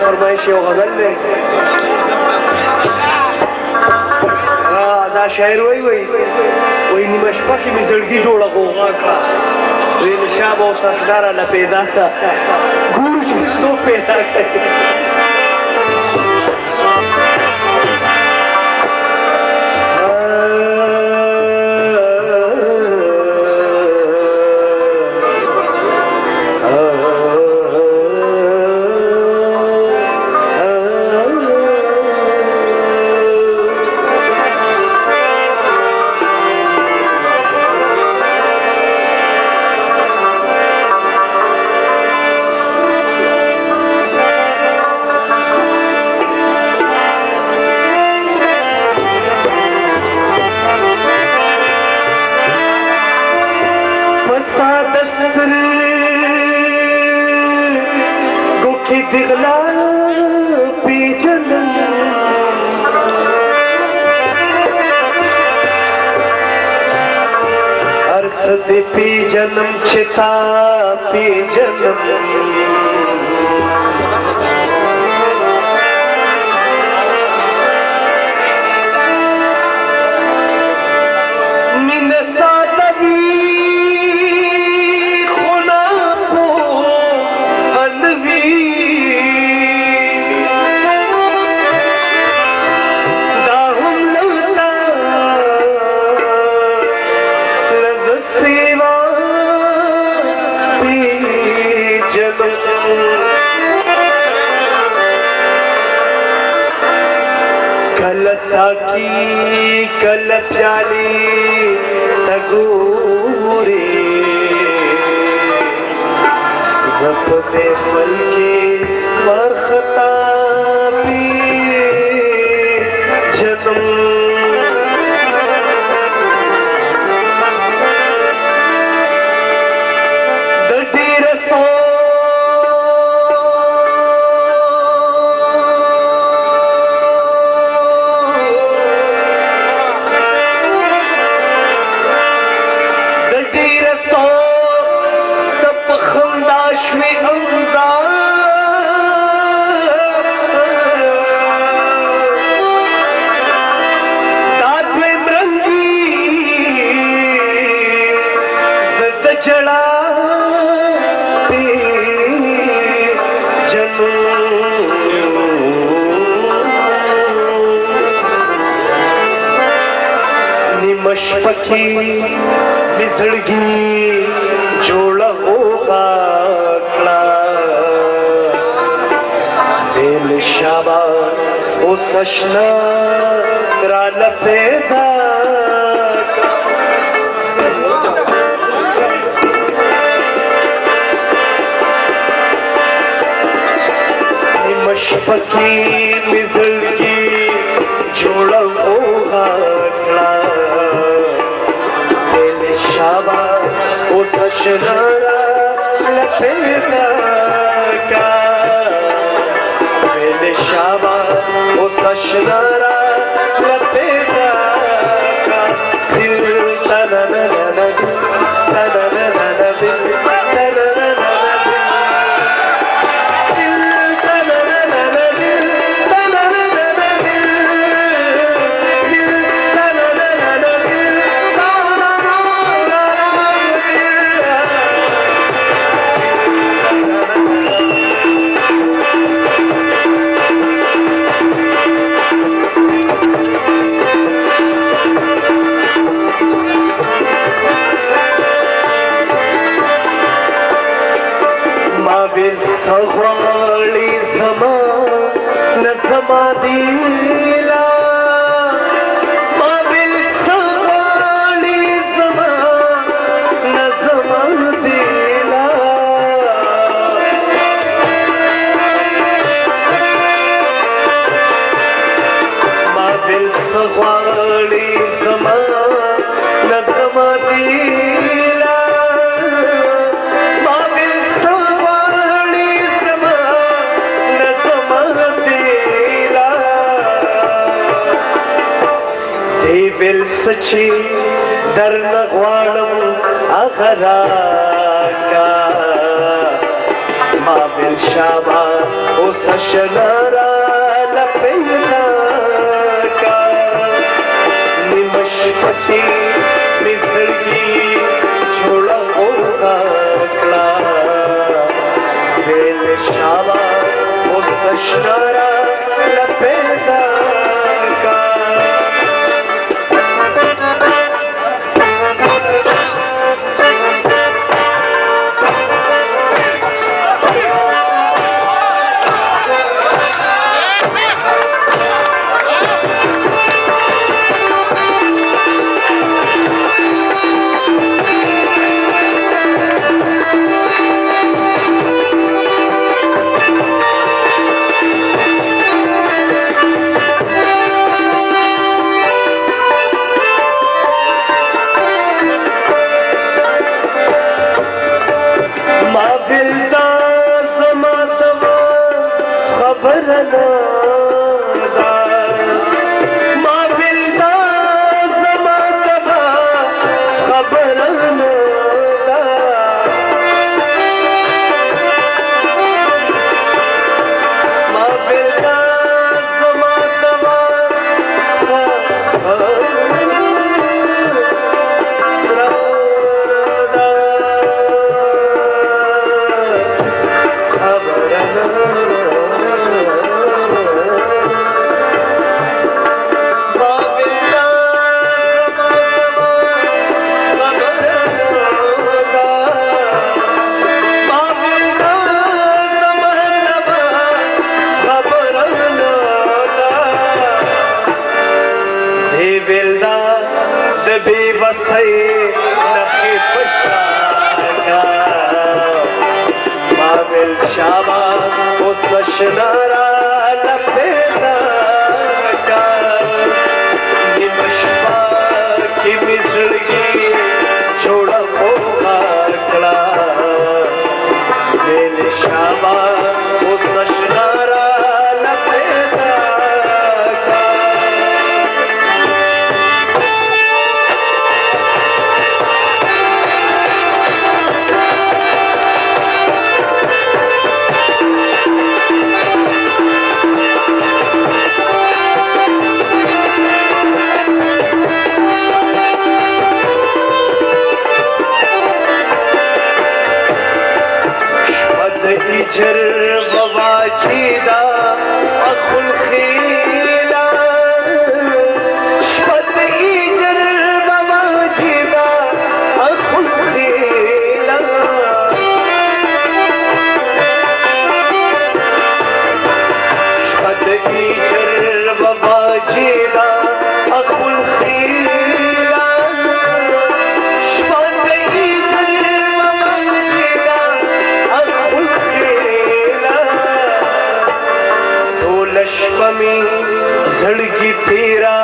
فرمایش یو غزل دی دا شاعر وایي نیمه شپه کې مې زړګي جوړه غوغا کړه وایي نشاب او سرداره له پیدا کړه ګورو چې څوک پیدا کړي दिगला पी जन्म अरसद पी जन्म चिता पी जन्म साकी कल प्याली तगोरे जब बेफल के मरखता पी जन्म दडी रसो मशपकी बिजड़गी जोड़ा होगा दिल शाबा ओ सशना राल पैदा मशपकी बिजड़गी जोड़ा होगा शाबा ओ सशनारा लपेदा का मेरे शाबा ओ सशनारा लपेदा का दिल तना ना ना तना ना ना दिल तना ना ना सवाली समा न समा दिला माबिल सवाली समा न समा दिला माबिल सवाली समा न समा दिला बिल सची दर नगवाणम अगरा का ما بالشابه وسشنارا لپیدا کا निमशपति मिसळगी छोड़ा ओळखला वेल शावा ओ सशनारा लपेदा का शाबा वो सशनारा लपेटा का निमशपा की मिसळगी छोड़ा ओळखला वेल शाबा वो सशनारा लपेटा का इजर ववाजीदा अखुल खीला शपथ इजर ववाजीदा अखुल खीला शपथ इजर ववाजीदा अखुल खीला लश्पमी झड़की तेरा